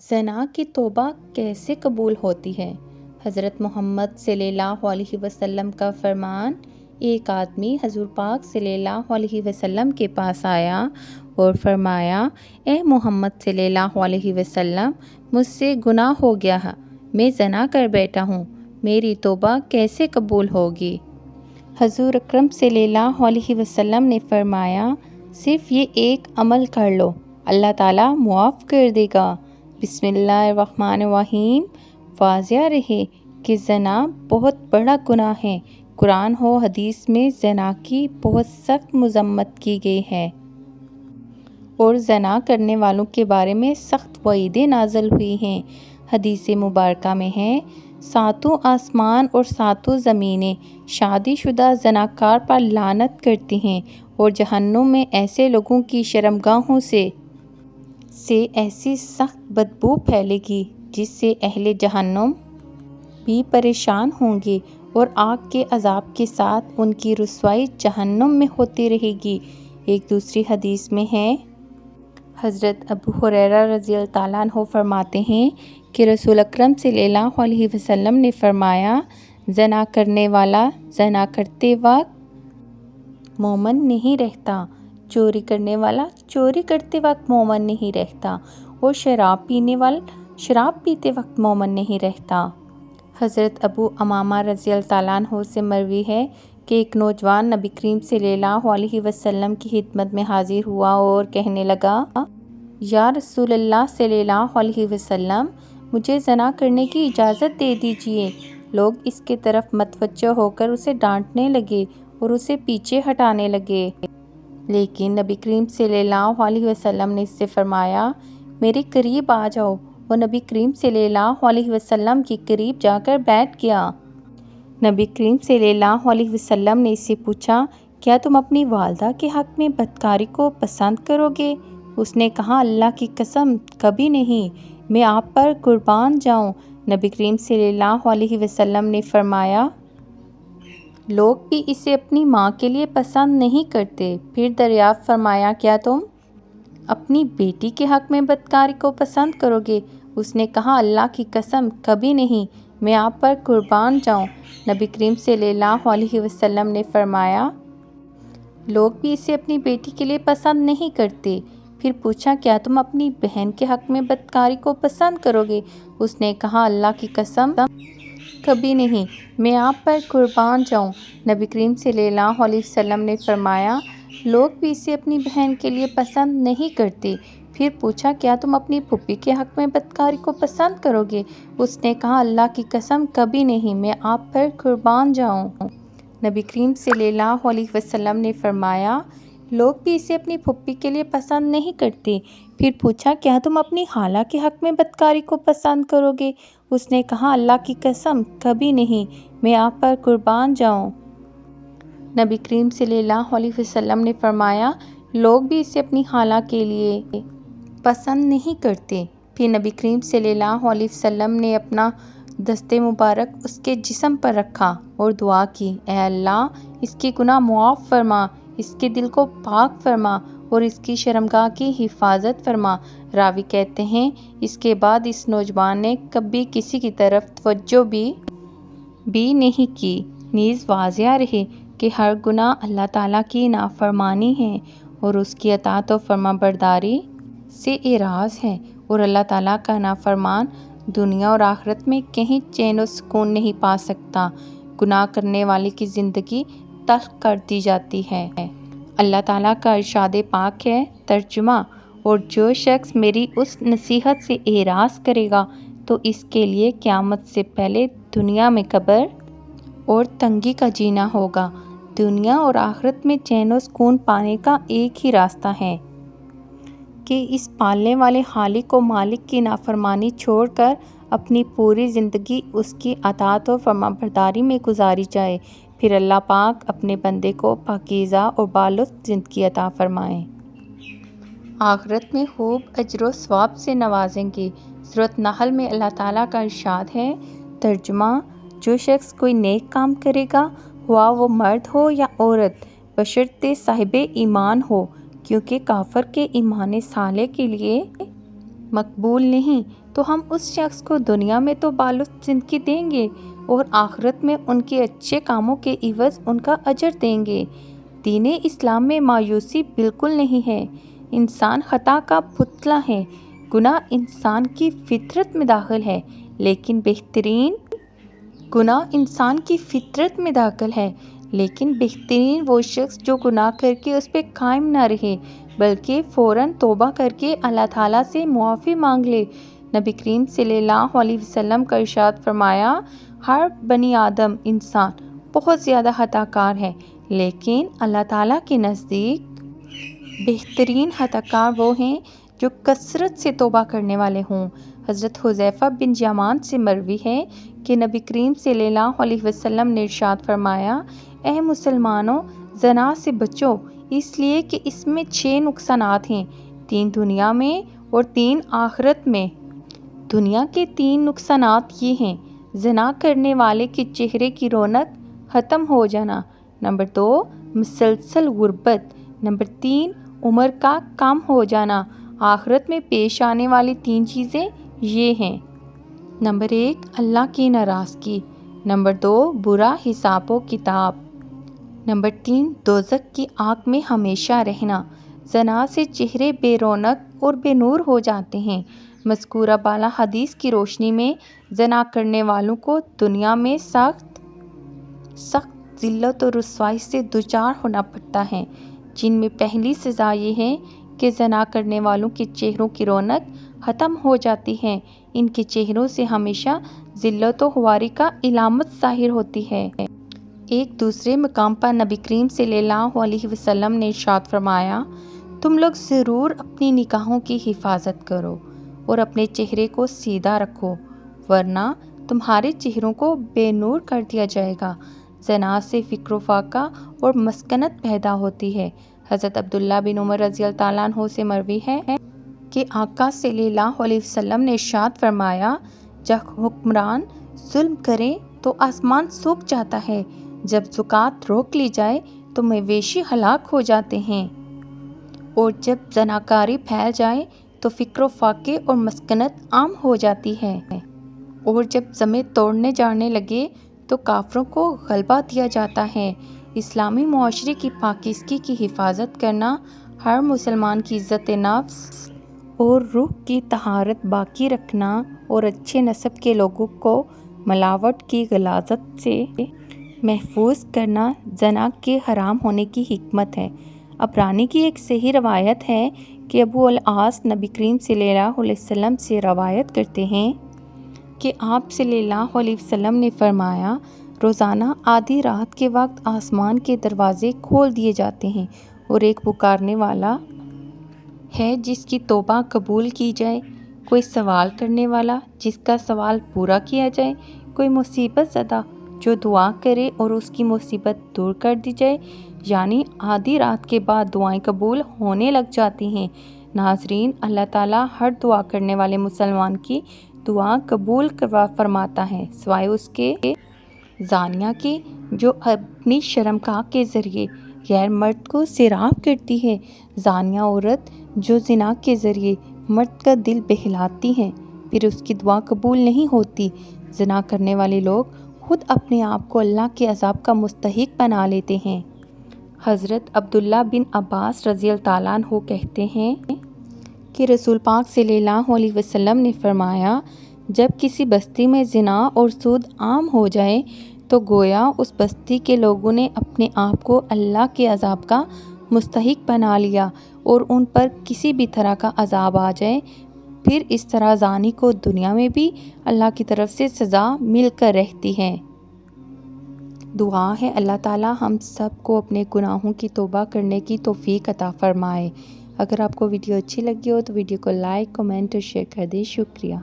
زنا کی توبہ کیسے قبول ہوتی ہے؟ حضرت محمد صلی اللہ علیہ وسلم کا فرمان: ایک آدمی حضور پاک صلی اللہ علیہ وسلم کے پاس آیا اور فرمایا: اے محمد صلی اللہ علیہ وسلم، مجھ سے گناہ ہو گیا ہے، میں زنا کر بیٹھا ہوں، میری توبہ کیسے قبول ہوگی؟ حضور اکرم صلی اللہ علیہ وسلم نے فرمایا: صرف یہ ایک عمل کر لو، اللہ تعالیٰ معاف کر دے گا۔ بسم اللہ الرحمن الرحیم۔ واضح رہے کہ زنا بہت بڑا گناہ ہے۔ قرآن و حدیث میں زنا کی بہت سخت مذمت کی گئی ہے اور زنا کرنے والوں کے بارے میں سخت وعیدیں نازل ہوئی ہیں۔ حدیث مبارکہ میں ہے: ساتوں آسمان اور ساتوں زمینیں شادی شدہ زناکار پر لعنت کرتی ہیں، اور جہنم میں ایسے لوگوں کی شرمگاہوں سے ایسی سخت بدبو پھیلے گی جس سے اہل جہنم بھی پریشان ہوں گے، اور آگ کے عذاب کے ساتھ ان کی رسوائی جہنم میں ہوتی رہے گی۔ ایک دوسری حدیث میں ہے: حضرت ابو ہریرہ رضی اللہ تعالیٰ عنہ فرماتے ہیں کہ رسول اکرم صلی اللہ علیہ وسلم نے فرمایا: زنا کرنے والا زنا کرتے وقت مومن نہیں رہتا، چوری کرنے والا چوری کرتے وقت مومن نہیں رہتا، اور شراب پینے والا شراب پیتے وقت مومن نہیں رہتا۔ حضرت ابو امامہ رضی اللہ تعالیٰ عنہ سے مروی ہے کہ ایک نوجوان نبی کریم صلی اللہ علیہ وسلم کی خدمت میں حاضر ہوا اور کہنے لگا: یا رسول اللہ صلی اللہ علیہ وسلم، مجھے زنا کرنے کی اجازت دے دیجیے۔ لوگ اس کے طرف متوجہ ہو کر اسے ڈانٹنے لگے اور اسے پیچھے ہٹانے لگے، لیکن نبی کریم صلی اللہ علیہ وسلم نے اس سے فرمایا: میرے قریب آ جاؤ۔ وہ نبی کریم صلی اللہ علیہ وسلم کے قریب جا کر بیٹھ گیا۔ نبی کریم صلی اللہ علیہ وسلم نے اس سے پوچھا: کیا تم اپنی والدہ کے حق میں بدکاری کو پسند کرو گے؟ اس نے کہا: اللہ کی قسم، کبھی نہیں، میں آپ پر قربان جاؤں۔ نبی کریم صلی اللہ علیہ وسلم نے فرمایا: لوگ بھی اسے اپنی ماں کے لیے پسند نہیں کرتے۔ پھر دریافت فرمایا: کیا تم اپنی بیٹی کے حق میں بدکاری کو پسند کرو گے؟ اس نے کہا: اللہ کی قسم، کبھی نہیں، میں آپ پر قربان جاؤں۔ نبی کریم صلی اللہ علیہ وسلم نے فرمایا: لوگ بھی اسے اپنی بیٹی کے لیے پسند نہیں کرتے۔ پھر پوچھا: کیا تم اپنی بہن کے حق میں بدکاری کو پسند کرو گے؟ اس نے کہا: اللہ کی قسم، کبھی نہیں، میں آپ پر قربان جاؤں۔ نبی کریم صلی اللہ علیہ وسلم نے فرمایا: لوگ بھی اسے اپنی بہن کے لیے پسند نہیں کرتے۔ پھر پوچھا: کیا تم اپنی پھوپھی کے حق میں بدکاری کو پسند کرو گے؟ اس نے کہا: اللہ کی قسم، کبھی نہیں، میں آپ پر قربان جاؤں۔ نبی کریم صلی اللہ علیہ وسلم نے فرمایا: لوگ بھی اسے اپنی پھوپھی کے لیے پسند نہیں کرتے۔ پھر پوچھا: کیا تم اپنی خالہ کے حق میں بدکاری کو پسند کرو گے؟ اس نے کہا: اللہ کی قسم، کبھی نہیں، میں آپ پر قربان جاؤں۔ نبی کریم صلی اللہ علیہ وسلم نے فرمایا: لوگ بھی اسے اپنی خالہ کے لیے پسند نہیں کرتے۔ پھر نبی کریم صلی اللہ علیہ وسلم نے اپنا دست مبارک اس کے جسم پر رکھا اور دعا کی: اے اللہ، اس کے گناہ معاف فرما، اس کے دل کو پاک فرما اور اس کی شرمگاہ کی حفاظت فرما۔ راوی کہتے ہیں: اس کے بعد اس نوجوان نے کبھی کسی کی طرف توجہ بھی نہیں کی۔ نیز واضح رہے کہ ہر گناہ اللہ تعالیٰ کی نافرمانی ہے اور اس کی اطاعت و فرمانبرداری سے اعراض ہے، اور اللہ تعالیٰ کا نافرمان دنیا اور آخرت میں کہیں چین و سکون نہیں پا سکتا۔ گناہ کرنے والے کی زندگی تلخ کر دی جاتی ہے۔ اللہ تعالیٰ کا ارشاد پاک ہے: ترجمہ: اور جو شخص میری اس نصیحت سے اعراض کرے گا تو اس کے لیے قیامت سے پہلے دنیا میں قبر اور تنگی کا جینا ہوگا۔ دنیا اور آخرت میں چین و سکون پانے کا ایک ہی راستہ ہے کہ اس پالنے والے خالق و مالک کی نافرمانی چھوڑ کر اپنی پوری زندگی اس کی اطاعت و فرمانبرداری میں گزاری جائے۔ پھر اللہ پاک اپنے بندے کو پاکیزہ اور بالطف زندگی عطا فرمائیں۔ آخرت میں خوب اجر و ثواب سے نوازیں گے۔ سورۃ نحل میں اللہ تعالیٰ کا ارشاد ہے: ترجمہ: جو شخص کوئی نیک کام کرے گا، خواہ وہ مرد ہو یا عورت، بشرطِ صاحب ایمان ہو، کیونکہ کافر کے ایمان صالح کے لیے مقبول نہیں تو ہم اس شخص کو دنیا میں تو بالغ زندگی دیں گے اور آخرت میں ان کے اچھے کاموں کے عوض ان کا اجر دیں گے۔ دین اسلام میں مایوسی بالکل نہیں ہے۔ انسان خطا کا پتلا ہے، گناہ انسان کی فطرت میں داخل ہے، لیکن بہترین وہ شخص جو گناہ کر کے اس پہ قائم نہ رہے بلکہ فوراً توبہ کر کے اللہ تعالیٰ سے معافی مانگ لے۔ نبی کریم صلی اللہ علیہ وسلم کا ارشاد فرمایا، ہر بنی آدم انسان بہت زیادہ خطا کار ہے، لیکن اللہ تعالیٰ کے نزدیک بہترین خطا کار وہ ہیں جو کثرت سے توبہ کرنے والے ہوں۔ حضرت حذیفہ بن یمان سے مروی ہے کہ نبی کریم صلی اللہ علیہ وسلم نے ارشاد فرمایا، اے مسلمانوں، زنا سے بچو، اس لیے کہ اس میں 6 نقصانات ہیں، 3 دنیا میں اور 3 آخرت میں۔ دنیا کے 3 نقصانات یہ ہیں: زنا کرنے والے کے چہرے کی رونق ختم ہو جانا، نمبر 2 مسلسل غربت، نمبر 3 عمر کا کم ہو جانا۔ آخرت میں پیش آنے والی 3 چیزیں یہ ہیں: نمبر 1 اللہ کی ناراضگی، نمبر 2 برا حساب و کتاب، نمبر 3 دوزخ کی آگ میں ہمیشہ رہنا۔ زنا سے چہرے بے رونق اور بے نور ہو جاتے ہیں۔ مذکورہ بالا حدیث کی روشنی میں زنا کرنے والوں کو دنیا میں سخت ذلت و رسوائی سے دوچار ہونا پڑتا ہے، جن میں پہلی سزا یہ ہے کہ زنا کرنے والوں کے چہروں کی رونق ختم ہو جاتی ہے، ان کے چہروں سے ہمیشہ ذلت و خواری کا علامت ظاہر ہوتی ہے۔ ایک دوسرے مقام پر نبی کریم صلی اللہ علیہ وسلم نے ارشاد فرمایا، تم لوگ ضرور اپنی نگاہوں کی حفاظت کرو اور اپنے چہرے کو سیدھا رکھو، ورنہ تمہارے چہروں کو بے نور کر دیا جائے گا۔ زنا سے فکر و فاقہ اور مسکنت پیدا ہوتی ہے۔ حضرت عبداللہ بن عمر رضی اللہ تعالیٰ عنہ سے مروی ہے کہ آقا صلی اللہ علیہ وسلم نے ارشاد فرمایا، جب حکمران ظلم کرے تو آسمان سوکھ جاتا ہے، جب زکوٰۃ روک لی جائے تو مویشی ہلاک ہو جاتے ہیں، اور جب زناکاری پھیل جائے تو فکر و فاقے اور مسکنت عام ہو جاتی ہے، اور جب زمیں توڑنے جانے لگے تو کافروں کو غلبہ دیا جاتا ہے۔ اسلامی معاشرے کی پاکیزگی کی حفاظت کرنا، ہر مسلمان کی عزت نفس اور روح کی طہارت باقی رکھنا اور اچھے نسب کے لوگوں کو ملاوٹ کی غلاظت سے محفوظ کرنا زنا کے حرام ہونے کی حکمت ہے۔ عبرانی کی ایک صحیح روایت ہے کہ ابو العاص نبی کریم صلی اللہ علیہ وسلم سے روایت کرتے ہیں کہ آپ صلی اللہ علیہ وسلم نے فرمایا، روزانہ آدھی رات کے وقت آسمان کے دروازے کھول دیے جاتے ہیں اور ایک پکارنے والا ہے جس کی توبہ قبول کی جائے، کوئی سوال کرنے والا جس کا سوال پورا کیا جائے، کوئی مصیبت زدہ جو دعا کرے اور اس کی مصیبت دور کر دی جائے، یعنی آدھی رات کے بعد دعائیں قبول ہونے لگ جاتی ہیں۔ ناظرین، اللہ تعالیٰ ہر دعا کرنے والے مسلمان کی دعا قبول فرماتا ہے، سوائے اس کے زانیہ کے جو اپنی شرمگاہ کے ذریعے غیر مرد کو سیراب کرتی ہے، زانیہ عورت جو زنا کے ذریعے مرد کا دل بہلاتی ہے، پھر اس کی دعا قبول نہیں ہوتی۔ زنا کرنے والے لوگ خود اپنے آپ کو اللہ کے عذاب کا مستحق بنا لیتے ہیں۔ حضرت عبداللہ بن عباس رضی اللہ تعالیٰ عنہ کہتے ہیں کہ رسول پاک صلی اللہ علیہ وسلم نے فرمایا، جب کسی بستی میں زنا اور سود عام ہو جائے تو گویا اس بستی کے لوگوں نے اپنے آپ کو اللہ کے عذاب کا مستحق بنا لیا، اور ان پر کسی بھی طرح کا عذاب آ جائے، پھر اس طرح زانی کو دنیا میں بھی اللہ کی طرف سے سزا مل کر رہتی ہے۔ دعا ہے اللہ تعالیٰ ہم سب کو اپنے گناہوں کی توبہ کرنے کی توفیق عطا فرمائے۔ اگر آپ کو ویڈیو اچھی لگی ہو تو ویڈیو کو لائک، کمنٹ اور شیئر کر دیں۔ شکریہ۔